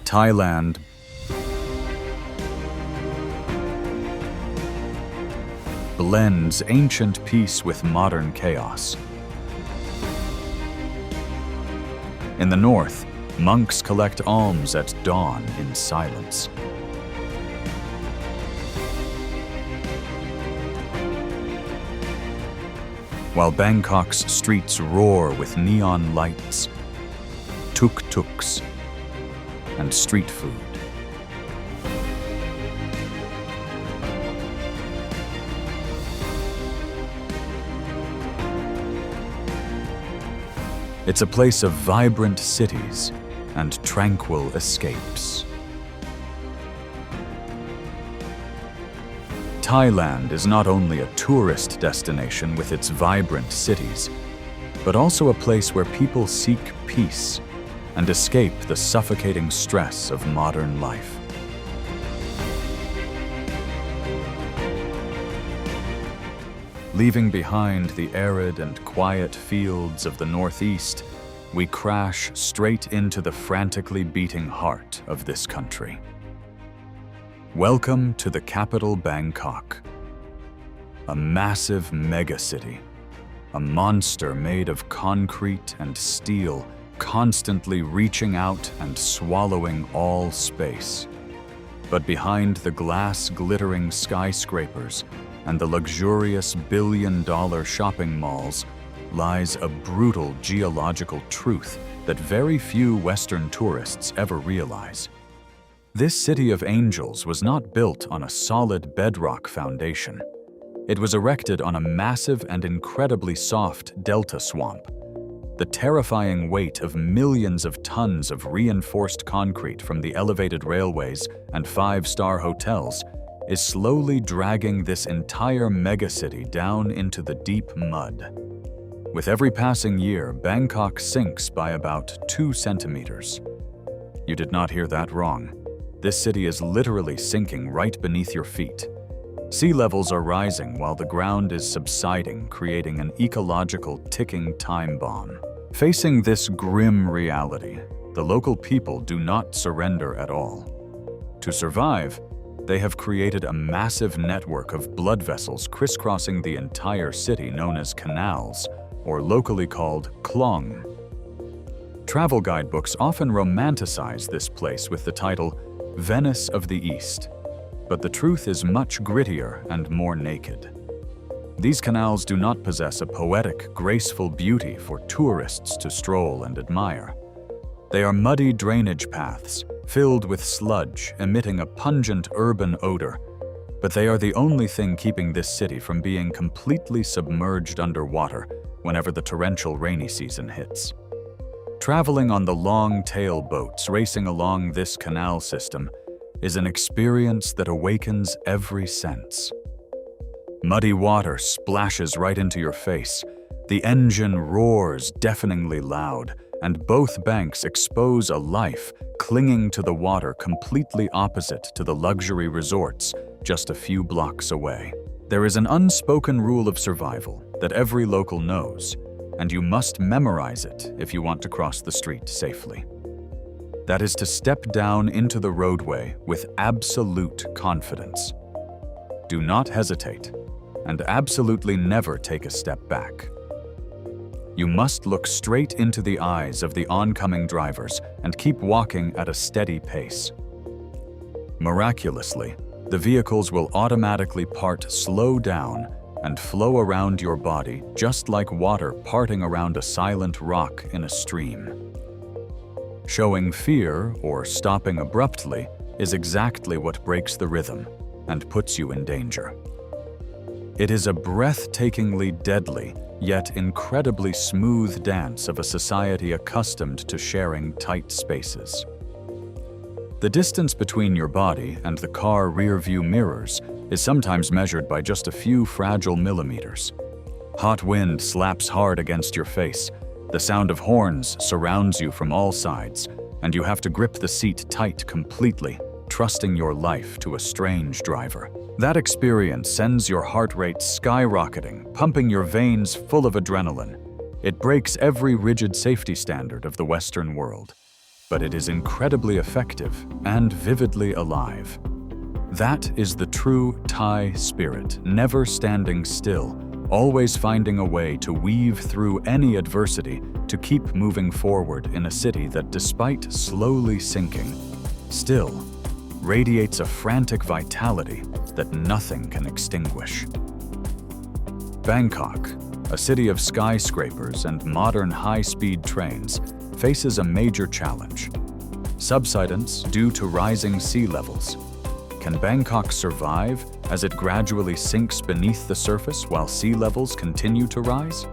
Thailand blends ancient peace with modern chaos. In the north, monks collect alms at dawn in silence. While Bangkok's streets roar with neon lights, tuk-tuks, and street food. It's a place of vibrant cities and tranquil escapes. Thailand is not only a tourist destination with its vibrant cities, but also a place where people seek peace and escape the suffocating stress of modern life. Leaving behind the arid and quiet fields of the northeast, we crash straight into the frantically beating heart of this country. Welcome to the capital, Bangkok, a massive megacity, a monster made of concrete and steel, constantly reaching out and swallowing all space. But behind the glass-glittering skyscrapers and the luxurious billion-dollar shopping malls lies a brutal geological truth that very few Western tourists ever realize. This city of angels was not built on a solid bedrock foundation. It was erected on a massive and incredibly soft delta swamp. The terrifying weight of millions of tons of reinforced concrete from the elevated railways and five-star hotels is slowly dragging this entire megacity down into the deep mud. With every passing year, Bangkok sinks by about 2 centimeters. You did not hear that wrong. This city is literally sinking right beneath your feet. Sea levels are rising while the ground is subsiding, creating an ecological ticking time bomb. Facing this grim reality, the local people do not surrender at all. To survive, they have created a massive network of blood vessels crisscrossing the entire city known as canals, or locally called klong. Travel guidebooks often romanticize this place with the title Venice of the East, but the truth is much grittier and more naked. These canals do not possess a poetic, graceful beauty for tourists to stroll and admire. They are muddy drainage paths, filled with sludge, emitting a pungent urban odor, but they are the only thing keeping this city from being completely submerged underwater whenever the torrential rainy season hits. Traveling on the long-tail boats racing along this canal system is an experience that awakens every sense. Muddy water splashes right into your face, the engine roars deafeningly loud, and both banks expose a life clinging to the water completely opposite to the luxury resorts just a few blocks away. There is an unspoken rule of survival that every local knows, and you must memorize it if you want to cross the street safely. That is to step down into the roadway with absolute confidence. Do not hesitate, and absolutely never take a step back. You must look straight into the eyes of the oncoming drivers and keep walking at a steady pace. Miraculously, the vehicles will automatically slow down and flow around your body just like water parting around a silent rock in a stream. Showing fear or stopping abruptly is exactly what breaks the rhythm and puts you in danger. It is a breathtakingly deadly, yet incredibly smooth dance of a society accustomed to sharing tight spaces. The distance between your body and the car rear-view mirrors is sometimes measured by just a few fragile millimeters. Hot wind slaps hard against your face, the sound of horns surrounds you from all sides, and you have to grip the seat tight completely, trusting your life to a strange driver. That experience sends your heart rate skyrocketing, pumping your veins full of adrenaline. It breaks every rigid safety standard of the Western world. but it is incredibly effective and vividly alive. That is the true Thai spirit, never standing still, always finding a way to weave through any adversity to keep moving forward in a city that, despite slowly sinking, still radiates a frantic vitality that nothing can extinguish. Bangkok, a city of skyscrapers and modern high-speed trains, faces a major challenge: subsidence due to rising sea levels. Can Bangkok survive as it gradually sinks beneath the surface while sea levels continue to rise?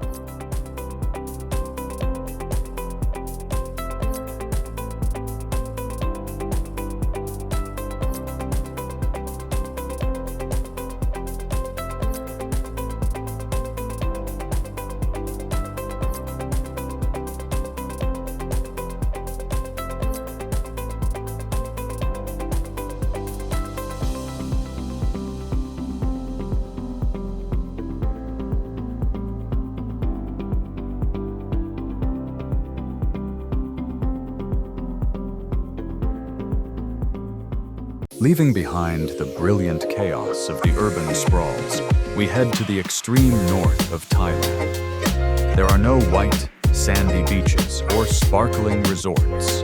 Leaving behind the brilliant chaos of the urban sprawls, we head to the extreme north of Thailand. There are no white, sandy beaches or sparkling resorts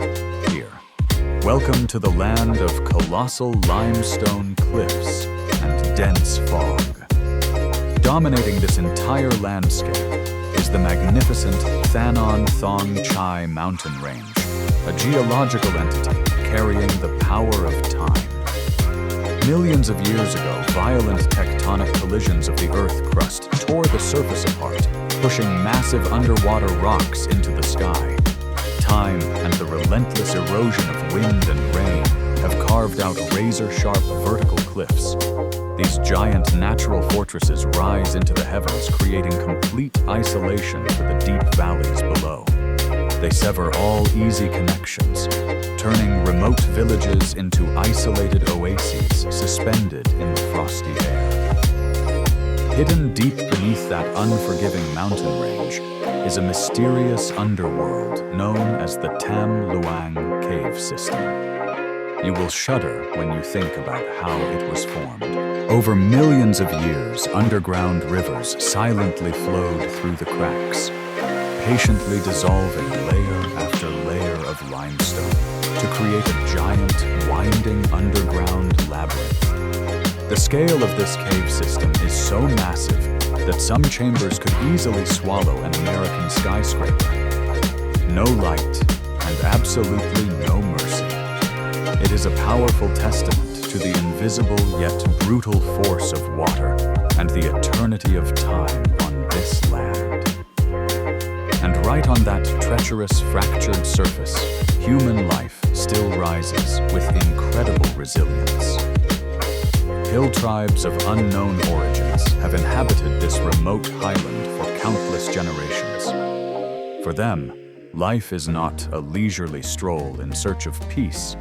here. Welcome to the land of colossal limestone cliffs and dense fog. Dominating this entire landscape is the magnificent Thanon Thong Chai mountain range, a geological entity carrying the power of time. Millions of years ago, violent tectonic collisions of the Earth crust tore the surface apart, pushing massive underwater rocks into the sky. Time and the relentless erosion of wind and rain have carved out razor-sharp vertical cliffs. These giant natural fortresses rise into the heavens, creating complete isolation for the deep valleys below. They sever all easy connections, turning remote villages into isolated oases suspended in the frosty air. Hidden deep beneath that unforgiving mountain range is a mysterious underworld known as the Tam Luang cave system. You will shudder when you think about how it was formed. Over millions of years, underground rivers silently flowed through the cracks, patiently dissolving layer after layer of limestone to create a giant, winding underground labyrinth. The scale of this cave system is so massive that some chambers could easily swallow an American skyscraper. No light and absolutely no mercy. It is a powerful testament to the invisible yet brutal force of water and the eternity of time on this land. And right on that treacherous, fractured surface, human life still rises with incredible resilience. Hill tribes of unknown origins have inhabited this remote highland for countless generations. For them, life is not a leisurely stroll in search of peace,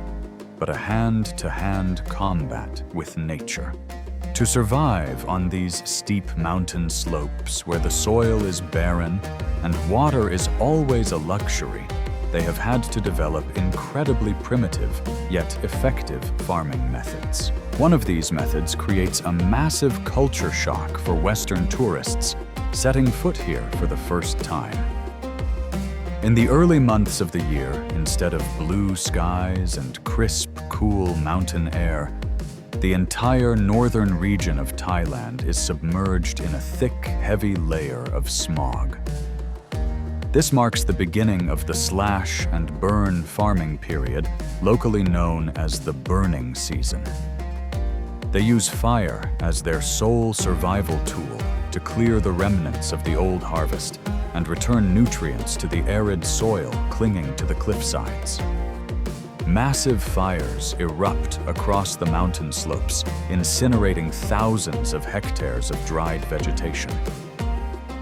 but a hand-to-hand combat with nature. To survive on these steep mountain slopes where the soil is barren and water is always a luxury, they have had to develop incredibly primitive yet effective farming methods. One of these methods creates a massive culture shock for Western tourists setting foot here for the first time. In the early months of the year, instead of blue skies and crisp, cool mountain air, the entire northern region of Thailand is submerged in a thick, heavy layer of smog. This marks the beginning of the slash and burn farming period, locally known as the burning season. They use fire as their sole survival tool to clear the remnants of the old harvest and return nutrients to the arid soil clinging to the cliff sides. Massive fires erupt across the mountain slopes, incinerating thousands of hectares of dried vegetation.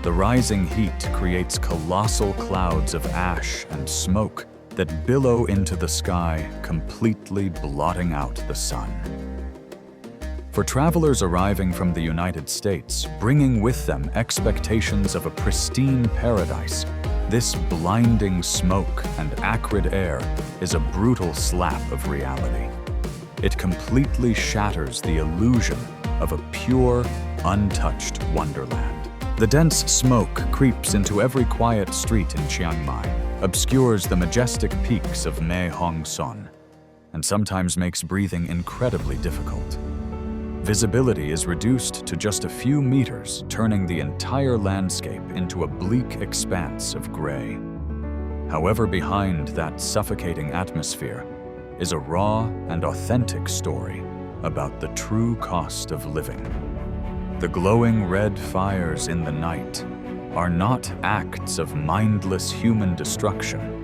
The rising heat creates colossal clouds of ash and smoke that billow into the sky, completely blotting out the sun. For travelers arriving from the United States, bringing with them expectations of a pristine paradise, This blinding smoke and acrid air is a brutal slap of reality. It completely shatters the illusion of a pure, untouched wonderland. The dense smoke creeps into every quiet street in Chiang Mai, obscures the majestic peaks of Mae Hong Son, and sometimes makes breathing incredibly difficult. Visibility is reduced to just a few meters, turning the entire landscape into a bleak expanse of gray. However, behind that suffocating atmosphere is a raw and authentic story about the true cost of living. The glowing red fires in the night are not acts of mindless human destruction,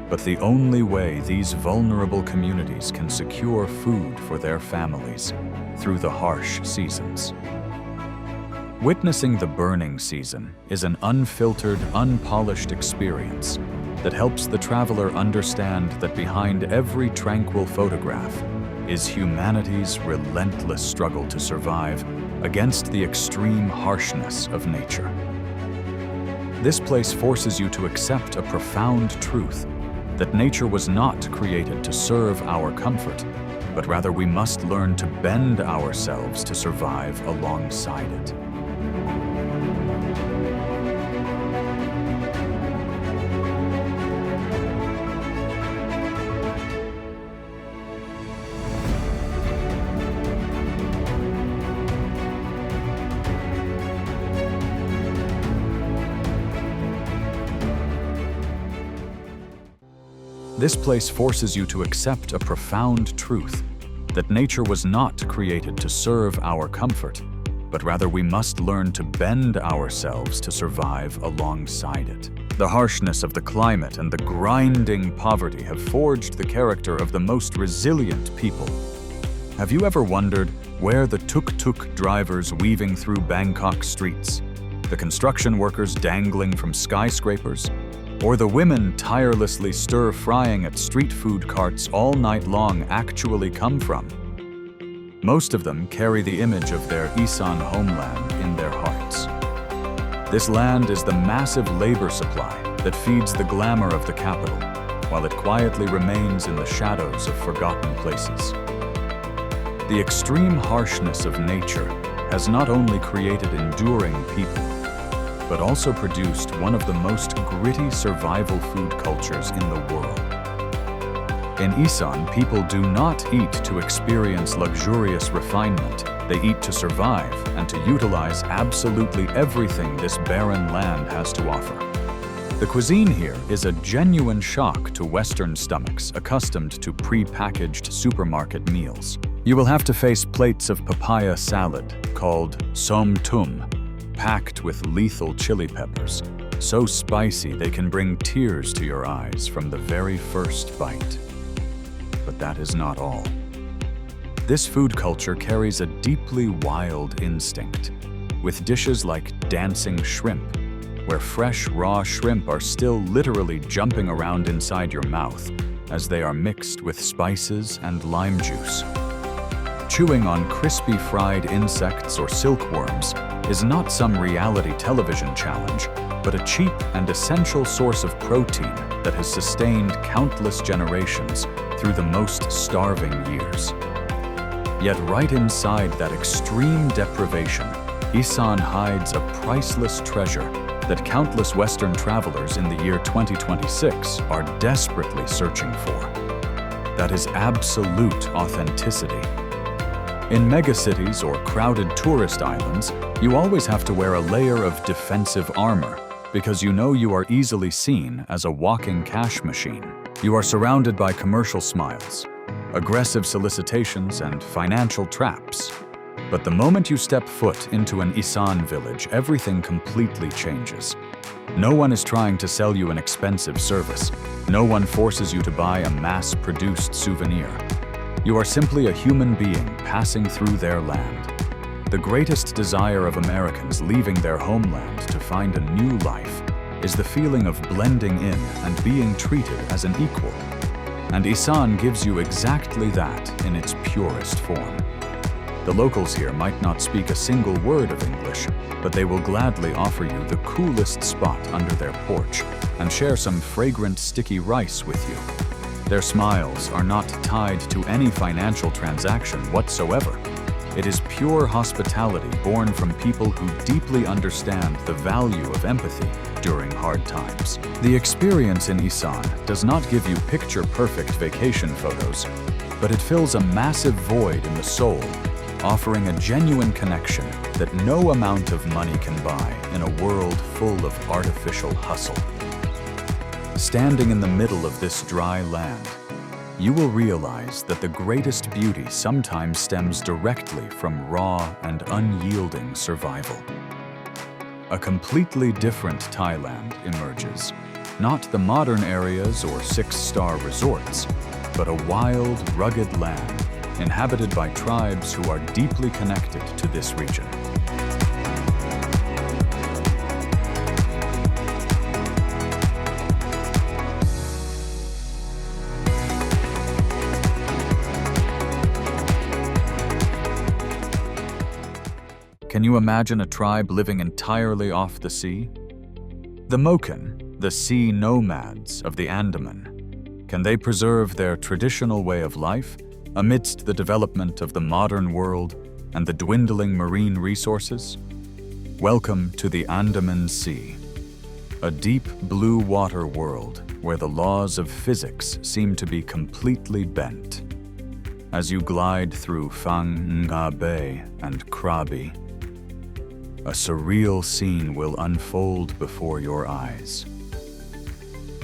but the only way these vulnerable communities can secure food for their families through the harsh seasons. Witnessing the burning season is an unfiltered, unpolished experience that helps the traveler understand that behind every tranquil photograph is humanity's relentless struggle to survive against the extreme harshness of nature. This place forces you to accept a profound truth that nature was not created to serve our comfort, but rather we must learn to bend ourselves to survive alongside it. This place forces you to accept a profound truth that nature was not created to serve our comfort, but rather we must learn to bend ourselves to survive alongside it. The harshness of the climate and the grinding poverty have forged the character of the most resilient people. Have you ever wondered where the tuk-tuk drivers weaving through Bangkok streets, the construction workers dangling from skyscrapers, or the women tirelessly stir-frying at street food carts all night long actually come from? Most of them carry the image of their Isan homeland in their hearts. This land is the massive labor supply that feeds the glamour of the capital, while it quietly remains in the shadows of forgotten places. The extreme harshness of nature has not only created enduring people, but also produced one of the most gritty survival food cultures in the world. In Isan, people do not eat to experience luxurious refinement. They eat to survive and to utilize absolutely everything this barren land has to offer. The cuisine here is a genuine shock to Western stomachs accustomed to pre-packaged supermarket meals. You will have to face plates of papaya salad called som tum, packed with lethal chili peppers, so spicy they can bring tears to your eyes from the very first bite. But that is not all. This food culture carries a deeply wild instinct, with dishes like dancing shrimp, where fresh raw shrimp are still literally jumping around inside your mouth as they are mixed with spices and lime juice. Chewing on crispy fried insects or silkworms is not some reality television challenge, but a cheap and essential source of protein that has sustained countless generations through the most starving years. Yet right inside that extreme deprivation, Isan hides a priceless treasure that countless Western travelers in the year 2026 are desperately searching for. That is absolute authenticity. In megacities or crowded tourist islands, you always have to wear a layer of defensive armor because you know you are easily seen as a walking cash machine. You are surrounded by commercial smiles, aggressive solicitations, and financial traps. But the moment you step foot into an Isan village, everything completely changes. No one is trying to sell you an expensive service. No one forces you to buy a mass-produced souvenir. You are simply a human being passing through their land. The greatest desire of Americans leaving their homeland to find a new life is the feeling of blending in and being treated as an equal. And Isan gives you exactly that in its purest form. The locals here might not speak a single word of English, but they will gladly offer you the coolest spot under their porch, and share some fragrant sticky rice with you. Their smiles are not tied to any financial transaction whatsoever. It is pure hospitality born from people who deeply understand the value of empathy during hard times. The experience in Isan does not give you picture-perfect vacation photos, but it fills a massive void in the soul, offering a genuine connection that no amount of money can buy in a world full of artificial hustle. Standing in the middle of this dry land, you will realize that the greatest beauty sometimes stems directly from raw and unyielding survival. A completely different Thailand emerges, not the modern areas or six-star resorts, but a wild, rugged land inhabited by tribes who are deeply connected to this region. Can you imagine a tribe living entirely off the sea? The Moken, the sea nomads of the Andaman. Can they preserve their traditional way of life amidst the development of the modern world and the dwindling marine resources? Welcome to the Andaman Sea, a deep blue water world where the laws of physics seem to be completely bent. As you glide through Phang Nga Bay and Krabi, a surreal scene will unfold before your eyes.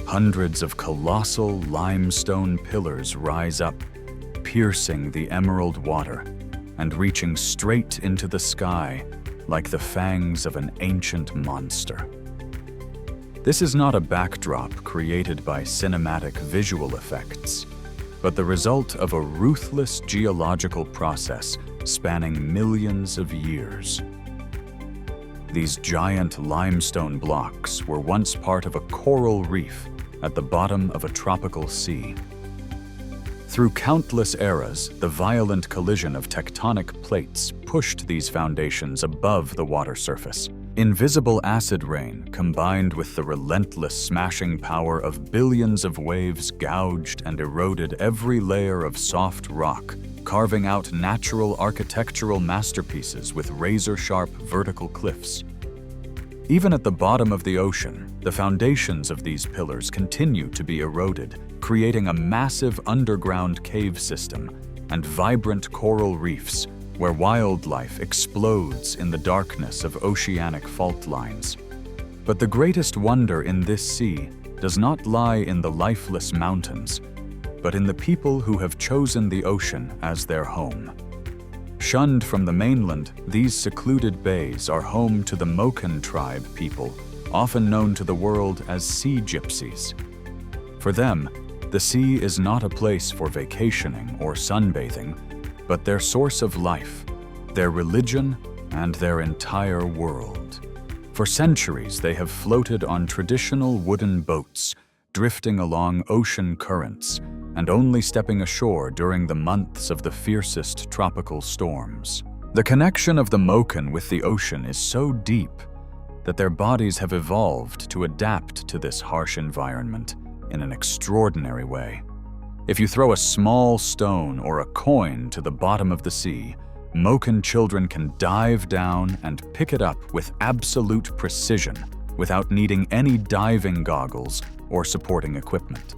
Hundreds of colossal limestone pillars rise up, piercing the emerald water and reaching straight into the sky like the fangs of an ancient monster. This is not a backdrop created by cinematic visual effects, but the result of a ruthless geological process spanning millions of years. These giant limestone blocks were once part of a coral reef at the bottom of a tropical sea. Through countless eras, the violent collision of tectonic plates pushed these foundations above the water surface. Invisible acid rain, combined with the relentless smashing power of billions of waves, gouged and eroded every layer of soft rock, carving out natural architectural masterpieces with razor-sharp vertical cliffs. Even at the bottom of the ocean, the foundations of these pillars continue to be eroded, creating a massive underground cave system and vibrant coral reefs where wildlife explodes in the darkness of oceanic fault lines. But the greatest wonder in this sea does not lie in the lifeless mountains, but in the people who have chosen the ocean as their home. Shunned from the mainland, these secluded bays are home to the Moken tribe people, often known to the world as sea gypsies. For them, the sea is not a place for vacationing or sunbathing, but their source of life, their religion, and their entire world. For centuries, they have floated on traditional wooden boats, drifting along ocean currents, and only stepping ashore during the months of the fiercest tropical storms. The connection of the Moken with the ocean is so deep that their bodies have evolved to adapt to this harsh environment in an extraordinary way. If you throw a small stone or a coin to the bottom of the sea, Moken children can dive down and pick it up with absolute precision without needing any diving goggles or supporting equipment.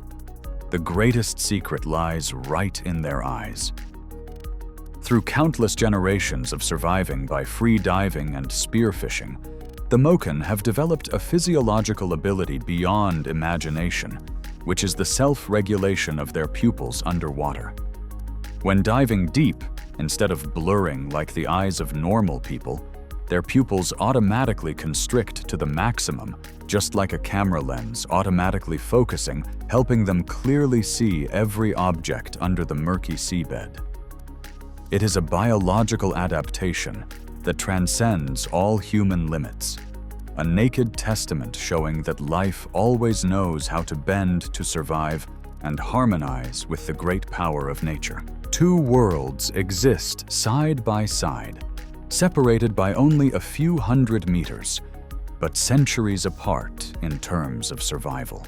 The greatest secret lies right in their eyes. Through countless generations of surviving by free diving and spearfishing, the Moken have developed a physiological ability beyond imagination, which is the self-regulation of their pupils underwater. When diving deep, instead of blurring like the eyes of normal people, their pupils automatically constrict to the maximum, just like a camera lens automatically focusing, helping them clearly see every object under the murky seabed. It is a biological adaptation that transcends all human limits, a naked testament showing that life always knows how to bend to survive and harmonize with the great power of nature. Two worlds exist side by side, separated by only a few hundred meters, but centuries apart in terms of survival.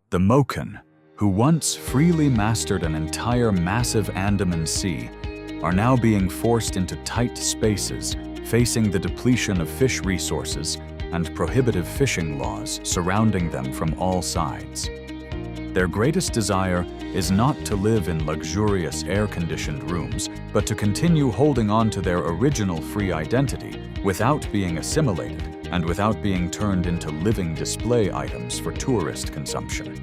The Moken, who once freely mastered an entire massive Andaman Sea, are now being forced into tight spaces, facing the depletion of fish resources and prohibitive fishing laws surrounding them from all sides. Their greatest desire is not to live in luxurious air-conditioned rooms, but to continue holding on to their original free identity without being assimilated and without being turned into living display items for tourist consumption.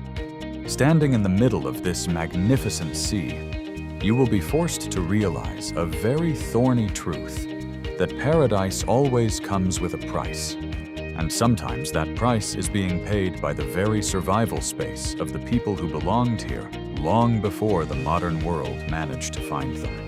Standing in the middle of this magnificent sea, you will be forced to realize a very thorny truth, that paradise always comes with a price, and sometimes that price is being paid by the very survival space of the people who belonged here long before the modern world managed to find them.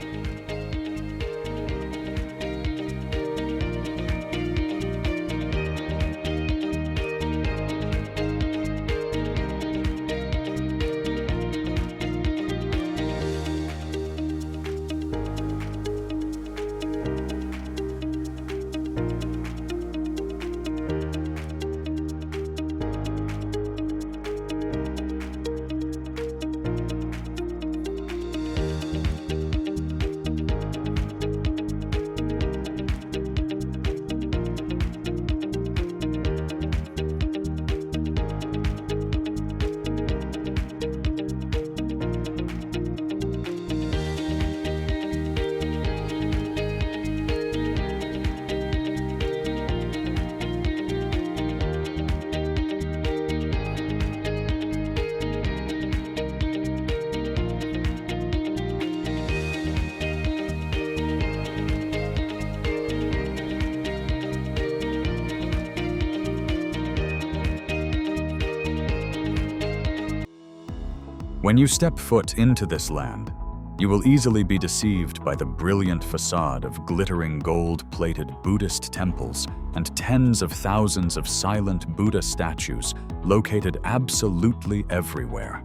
When you step foot into this land, you will easily be deceived by the brilliant facade of glittering gold-plated Buddhist temples and tens of thousands of silent Buddha statues located absolutely everywhere.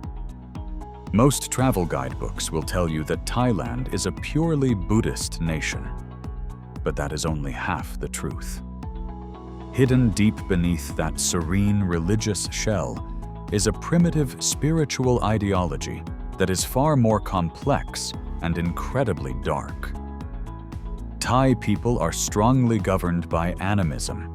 Most travel guidebooks will tell you that Thailand is a purely Buddhist nation, but that is only half the truth. Hidden deep beneath that serene religious shell is a primitive spiritual ideology that is far more complex and incredibly dark. Thai people are strongly governed by animism,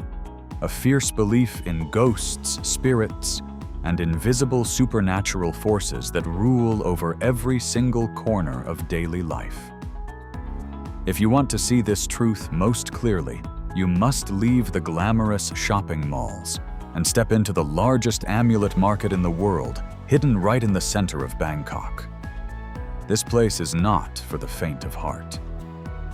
a fierce belief in ghosts, spirits, and invisible supernatural forces that rule over every single corner of daily life. If you want to see this truth most clearly, you must leave the glamorous shopping malls and step into the largest amulet market in the world, hidden right in the center of Bangkok. This place is not for the faint of heart.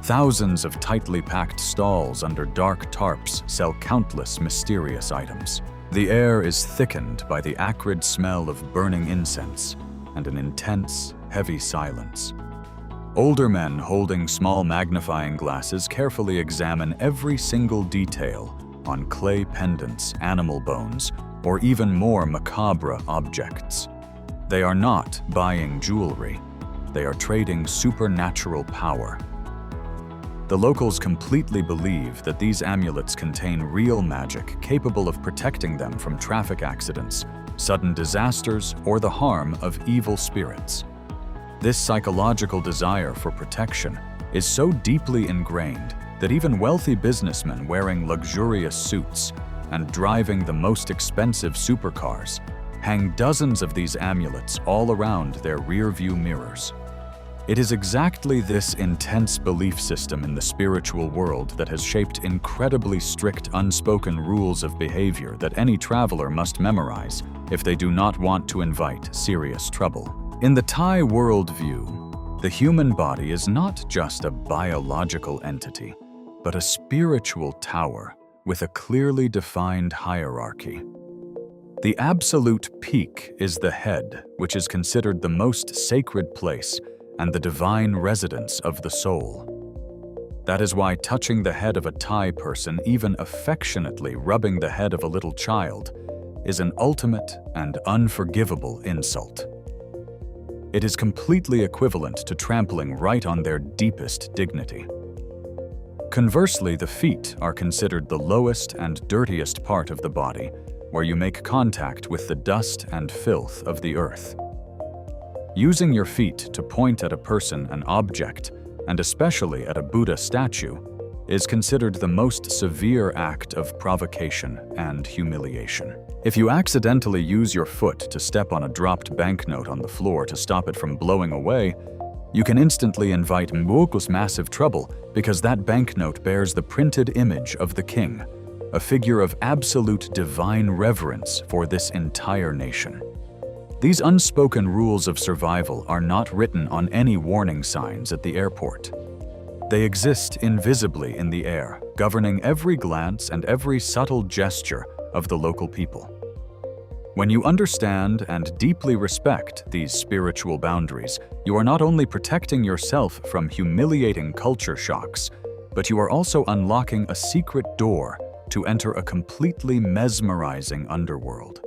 Thousands of tightly packed stalls under dark tarps sell countless mysterious items. The air is thickened by the acrid smell of burning incense and an intense, heavy silence. Older men holding small magnifying glasses carefully examine every single detail on clay pendants, animal bones, or even more macabre objects. They are not buying jewelry, they are trading supernatural power. The locals completely believe that these amulets contain real magic capable of protecting them from traffic accidents, sudden disasters, or the harm of evil spirits. This psychological desire for protection is so deeply ingrained that even wealthy businessmen wearing luxurious suits and driving the most expensive supercars hang dozens of these amulets all around their rear-view mirrors. It is exactly this intense belief system in the spiritual world that has shaped incredibly strict unspoken rules of behavior that any traveler must memorize if they do not want to invite serious trouble. In the Thai worldview, the human body is not just a biological entity, but a spiritual tower with a clearly defined hierarchy. The absolute peak is the head, which is considered the most sacred place and the divine residence of the soul. That is why touching the head of a Thai person, even affectionately rubbing the head of a little child, is an ultimate and unforgivable insult. It is completely equivalent to trampling right on their deepest dignity. Conversely, the feet are considered the lowest and dirtiest part of the body, where you make contact with the dust and filth of the earth. Using your feet to point at a person, an object, and especially at a Buddha statue, is considered the most severe act of provocation and humiliation. If you accidentally use your foot to step on a dropped banknote on the floor to stop it from blowing away, you can instantly invite Mwoku's massive trouble because that banknote bears the printed image of the king, a figure of absolute divine reverence for this entire nation. These unspoken rules of survival are not written on any warning signs at the airport. They exist invisibly in the air, governing every glance and every subtle gesture of the local people. When you understand and deeply respect these spiritual boundaries, you are not only protecting yourself from humiliating culture shocks, but you are also unlocking a secret door to enter a completely mesmerizing underworld.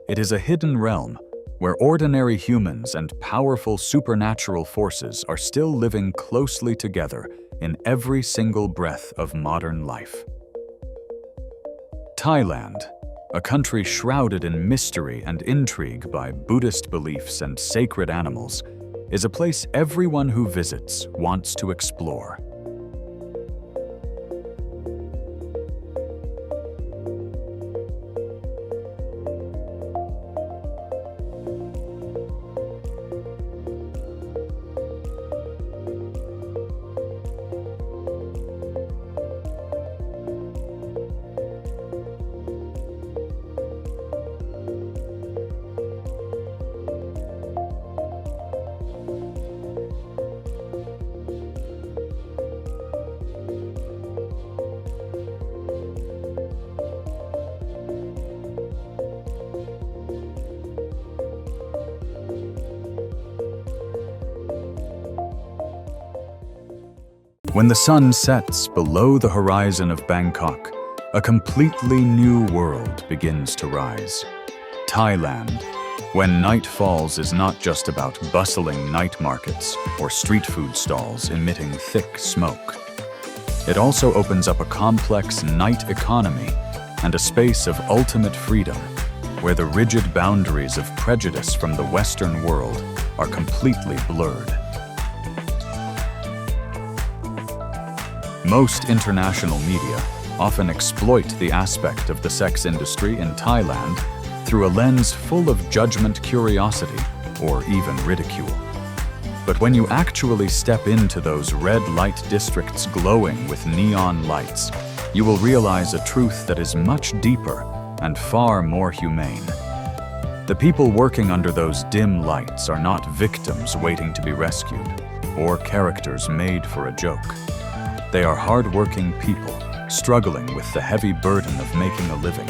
It is a hidden realm where ordinary humans and powerful supernatural forces are still living closely together in every single breath of modern life. Thailand, a country shrouded in mystery and intrigue by Buddhist beliefs and sacred animals, is a place everyone who visits wants to explore. When the sun sets below the horizon of Bangkok, a completely new world begins to rise. Thailand, when night falls, is not just about bustling night markets or street food stalls emitting thick smoke. It also opens up a complex night economy and a space of ultimate freedom, where the rigid boundaries of prejudice from the Western world are completely blurred. Most international media often exploit the aspect of the sex industry in Thailand through a lens full of judgment, curiosity, or even ridicule. But when you actually step into those red light districts glowing with neon lights, you will realize a truth that is much deeper and far more humane. The people working under those dim lights are not victims waiting to be rescued, or characters made for a joke. They are hard-working people, struggling with the heavy burden of making a living.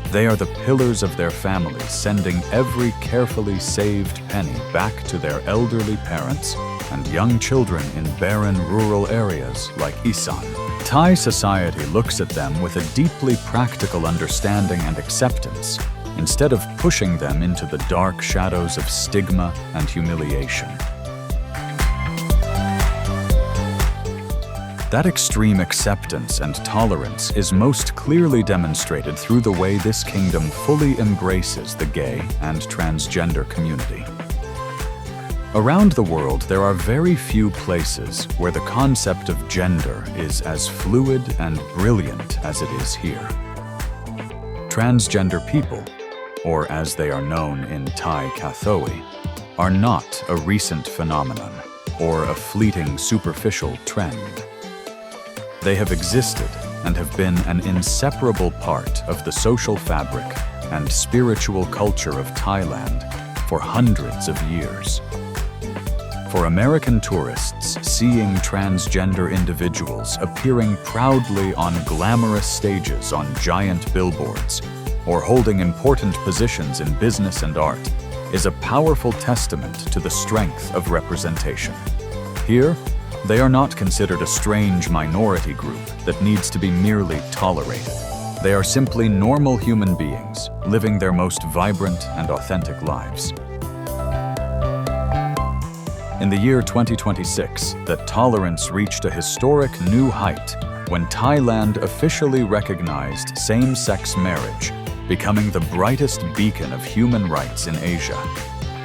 They are the pillars of their families, sending every carefully saved penny back to their elderly parents and young children in barren rural areas like Isan. Thai society looks at them with a deeply practical understanding and acceptance, instead of pushing them into the dark shadows of stigma and humiliation. That extreme acceptance and tolerance is most clearly demonstrated through the way this kingdom fully embraces the gay and transgender community. Around the world, there are very few places where the concept of gender is as fluid and brilliant as it is here. Transgender people, or as they are known in Thai Kathoi, are not a recent phenomenon or a fleeting superficial trend. They have existed and have been an inseparable part of the social fabric and spiritual culture of Thailand for hundreds of years. For American tourists, seeing transgender individuals appearing proudly on glamorous stages on giant billboards or holding important positions in business and art is a powerful testament to the strength of representation. Here, they are not considered a strange minority group that needs to be merely tolerated. They are simply normal human beings, living their most vibrant and authentic lives. In the year 2026, that tolerance reached a historic new height when Thailand officially recognized same-sex marriage, becoming the brightest beacon of human rights in Asia.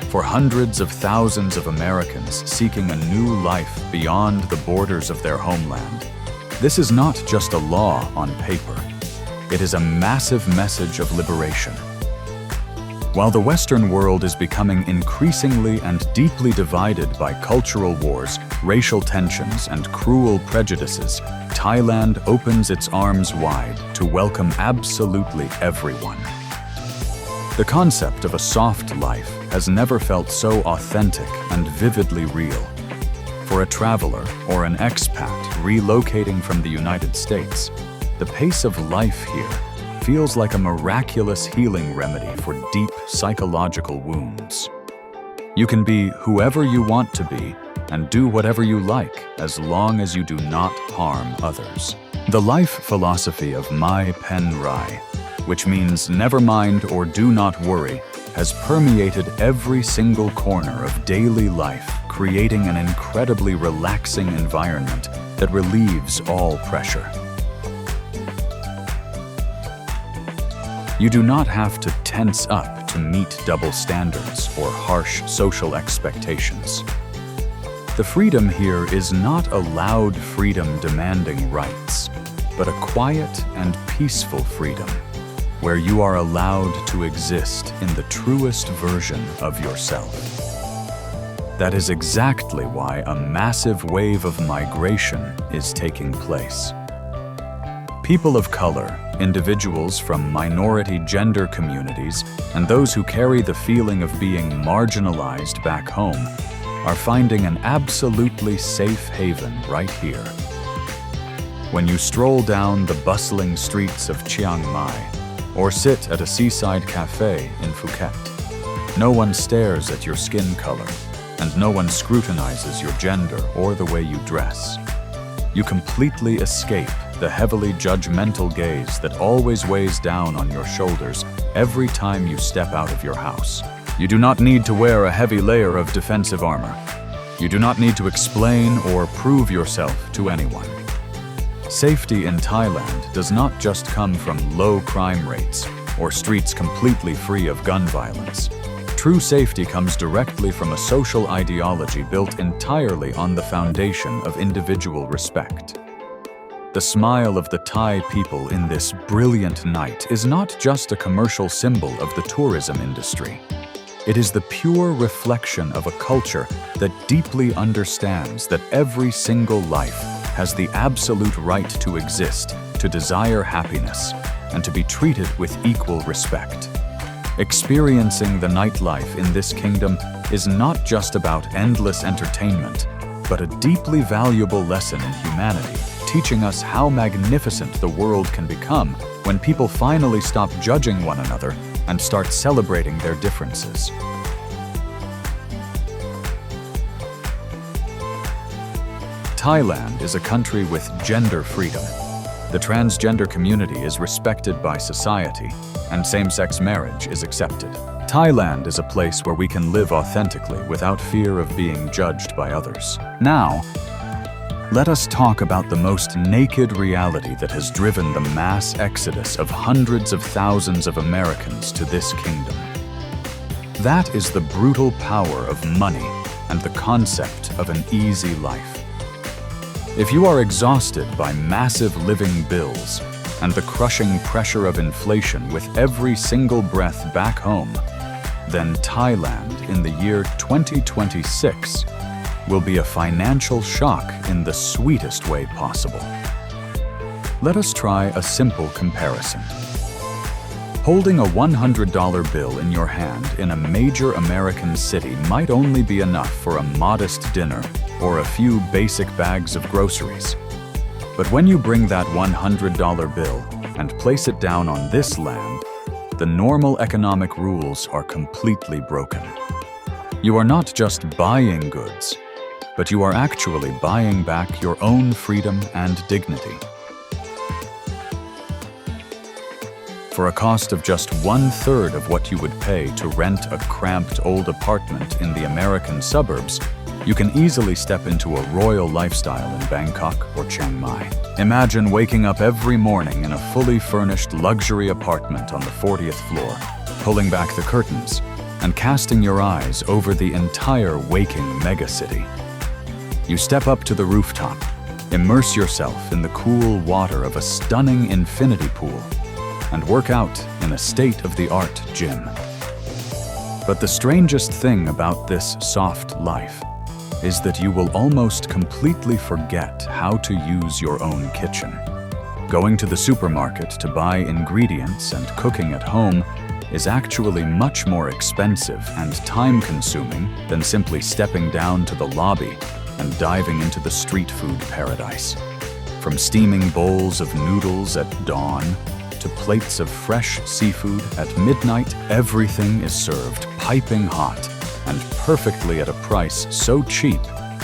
For hundreds of thousands of Americans seeking a new life beyond the borders of their homeland, this is not just a law on paper. It is a massive message of liberation. While the Western world is becoming increasingly and deeply divided by cultural wars, racial tensions, and cruel prejudices, Thailand opens its arms wide to welcome absolutely everyone. The concept of a soft life has never felt so authentic and vividly real. For a traveler or an expat relocating from the United States, the pace of life here feels like a miraculous healing remedy for deep psychological wounds. You can be whoever you want to be and do whatever you like as long as you do not harm others. The life philosophy of Mai Pen Rai, which means never mind or do not worry, has permeated every single corner of daily life, creating an incredibly relaxing environment that relieves all pressure. You do not have to tense up to meet double standards or harsh social expectations. The freedom here is not a loud freedom demanding rights, but a quiet and peaceful freedom, where you are allowed to exist in the truest version of yourself. That is exactly why a massive wave of migration is taking place. People of color, individuals from minority gender communities, and those who carry the feeling of being marginalized back home are finding an absolutely safe haven right here. When you stroll down the bustling streets of Chiang Mai or sit at a seaside cafe in Phuket, no one stares at your skin color and no one scrutinizes your gender or the way you dress. You completely escape the heavily judgmental gaze that always weighs down on your shoulders every time you step out of your house. You do not need to wear a heavy layer of defensive armor. You do not need to explain or prove yourself to anyone. Safety in Thailand does not just come from low crime rates or streets completely free of gun violence. True safety comes directly from a social ideology built entirely on the foundation of individual respect. The smile of the Thai people in this brilliant night is not just a commercial symbol of the tourism industry. It is the pure reflection of a culture that deeply understands that every single life has the absolute right to exist, to desire happiness, and to be treated with equal respect. Experiencing the nightlife in this kingdom is not just about endless entertainment, but a deeply valuable lesson in humanity, teaching us how magnificent the world can become when people finally stop judging one another and start celebrating their differences. Thailand is a country with gender freedom. The transgender community is respected by society, and same-sex marriage is accepted. Thailand is a place where we can live authentically without fear of being judged by others. Now, let us talk about the most naked reality that has driven the mass exodus of hundreds of thousands of Americans to this kingdom. That is the brutal power of money and the concept of an easy life. If you are exhausted by massive living bills and the crushing pressure of inflation with every single breath back home, then Thailand in the year 2026 will be a financial shock in the sweetest way possible. Let us try a simple comparison. Holding a $100 bill in your hand in a major American city might only be enough for a modest dinner or a few basic bags of groceries. But when you bring that $100 bill and place it down on this land, the normal economic rules are completely broken. You are not just buying goods, but you are actually buying back your own freedom and dignity. For a cost of just 1/3 of what you would pay to rent a cramped old apartment in the American suburbs, You can easily step into a royal lifestyle in Bangkok or Chiang Mai. Imagine waking up every morning in a fully furnished luxury apartment on the 40th floor, pulling back the curtains, and casting your eyes over the entire waking megacity. You step up to the rooftop, immerse yourself in the cool water of a stunning infinity pool, and work out in a state-of-the-art gym. But the strangest thing about this soft life is that you will almost completely forget how to use your own kitchen. Going to the supermarket to buy ingredients and cooking at home is actually much more expensive and time-consuming than simply stepping down to the lobby and diving into the street food paradise. From steaming bowls of noodles at dawn to plates of fresh seafood at midnight, everything is served piping hot and perfectly at a price so cheap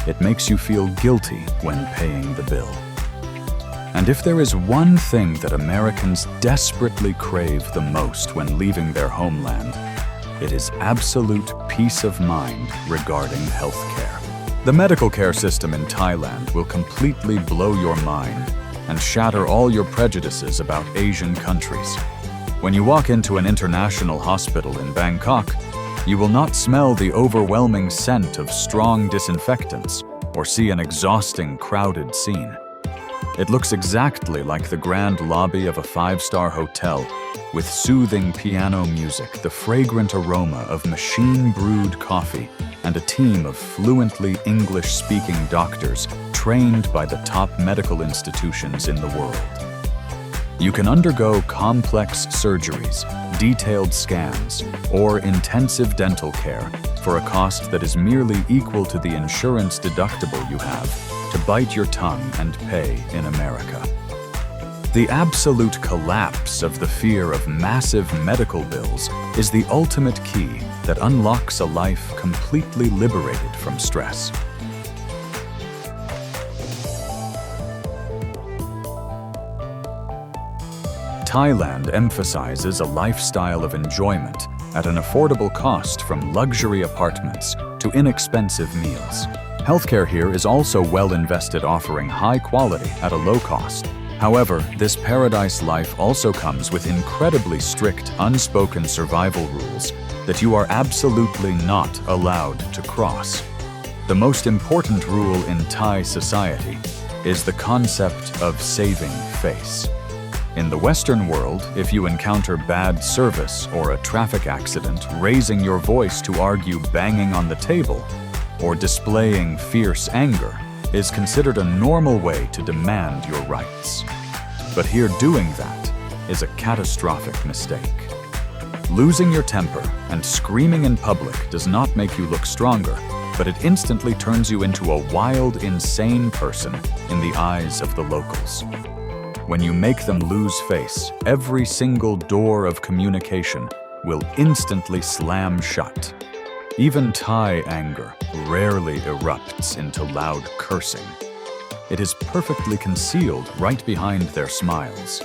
it makes you feel guilty when paying the bill. And if there is one thing that Americans desperately crave the most when leaving their homeland, it is absolute peace of mind regarding healthcare. The medical care system in Thailand will completely blow your mind and shatter all your prejudices about Asian countries. When you walk into an international hospital in Bangkok, you will not smell the overwhelming scent of strong disinfectants or see an exhausting, crowded scene. It looks exactly like the grand lobby of a five-star hotel, with soothing piano music, the fragrant aroma of machine-brewed coffee, and a team of fluently English-speaking doctors trained by the top medical institutions in the world. You can undergo complex surgeries, detailed scans, or intensive dental care for a cost that is merely equal to the insurance deductible you have to bite your tongue and pay in America. The absolute collapse of the fear of massive medical bills is the ultimate key that unlocks a life completely liberated from stress. Thailand emphasizes a lifestyle of enjoyment at an affordable cost, from luxury apartments to inexpensive meals. Healthcare here is also well invested, offering high quality at a low cost. However, this paradise life also comes with incredibly strict, unspoken survival rules that you are absolutely not allowed to cross. The most important rule in Thai society is the concept of saving face. In the Western world, if you encounter bad service or a traffic accident, raising your voice to argue banging on the table or displaying fierce anger is considered a normal way to demand your rights. But here, doing that is a catastrophic mistake. Losing your temper and screaming in public does not make you look stronger, but it instantly turns you into a wild, insane person in the eyes of the locals. When you make them lose face, every single door of communication will instantly slam shut. Even Thai anger rarely erupts into loud cursing. It is perfectly concealed right behind their smiles.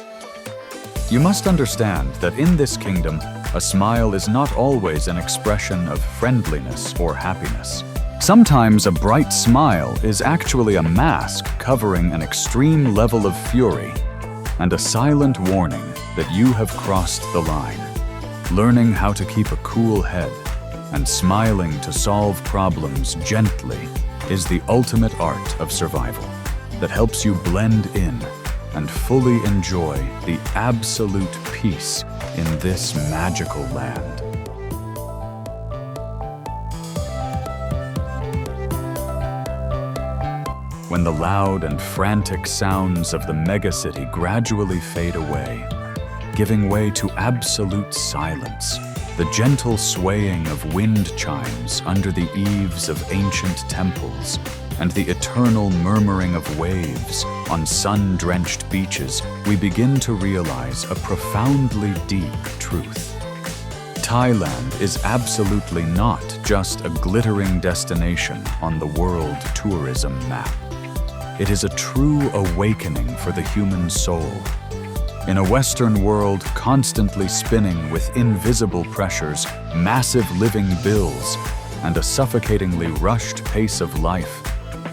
You must understand that in this kingdom, a smile is not always an expression of friendliness or happiness. Sometimes a bright smile is actually a mask covering an extreme level of fury and a silent warning that you have crossed the line. Learning how to keep a cool head and smiling to solve problems gently is the ultimate art of survival that helps you blend in and fully enjoy the absolute peace in this magical land. When the loud and frantic sounds of the megacity gradually fade away, giving way to absolute silence, the gentle swaying of wind chimes under the eaves of ancient temples, and the eternal murmuring of waves on sun-drenched beaches, we begin to realize a profoundly deep truth. Thailand is absolutely not just a glittering destination on the world tourism map. It is a true awakening for the human soul. In a Western world constantly spinning with invisible pressures, massive living bills, and a suffocatingly rushed pace of life,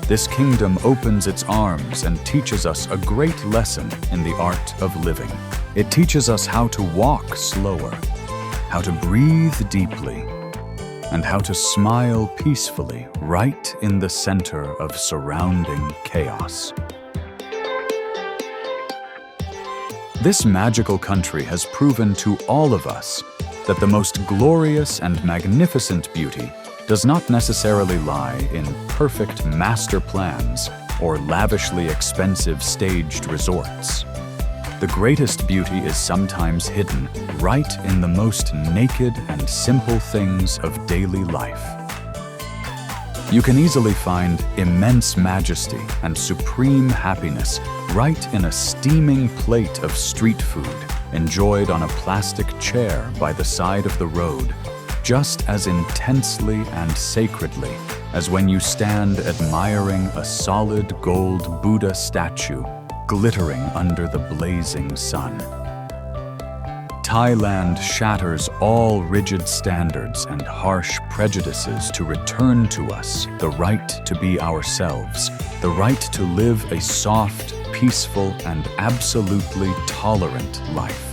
this kingdom opens its arms and teaches us a great lesson in the art of living. It teaches us how to walk slower, how to breathe deeply, and how to smile peacefully right in the center of surrounding chaos. This magical country has proven to all of us that the most glorious and magnificent beauty does not necessarily lie in perfect master plans or lavishly expensive staged resorts. The greatest beauty is sometimes hidden right in the most naked and simple things of daily life. You can easily find immense majesty and supreme happiness right in a steaming plate of street food enjoyed on a plastic chair by the side of the road, just as intensely and sacredly as when you stand admiring a solid gold Buddha statue glittering under the blazing sun. Thailand shatters all rigid standards and harsh prejudices to return to us the right to be ourselves, the right to live a soft, peaceful, and absolutely tolerant life.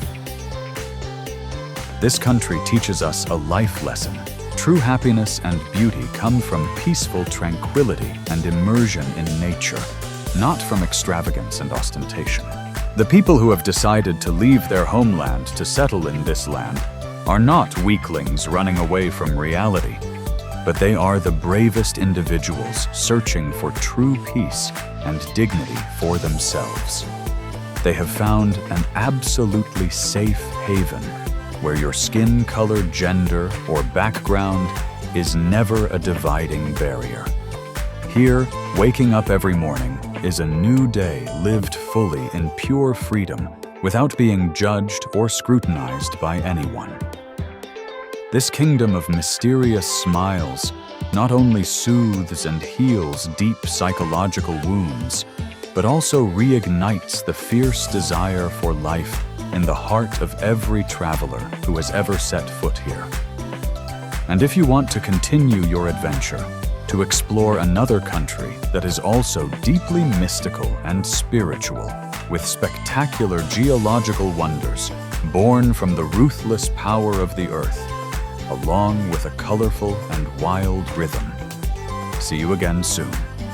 This country teaches us a life lesson. True happiness and beauty come from peaceful tranquility and immersion in nature, not from extravagance and ostentation. The people who have decided to leave their homeland to settle in this land are not weaklings running away from reality, but they are the bravest individuals searching for true peace and dignity for themselves. They have found an absolutely safe haven where your skin color, gender, or background is never a dividing barrier. Here, waking up every morning is a new day lived fully in pure freedom without being judged or scrutinized by anyone. This kingdom of mysterious smiles not only soothes and heals deep psychological wounds, but also reignites the fierce desire for life in the heart of every traveler who has ever set foot here. And if you want to continue your adventure, to explore another country that is also deeply mystical and spiritual, with spectacular geological wonders born from the ruthless power of the earth, along with a colorful and wild rhythm. See you again soon.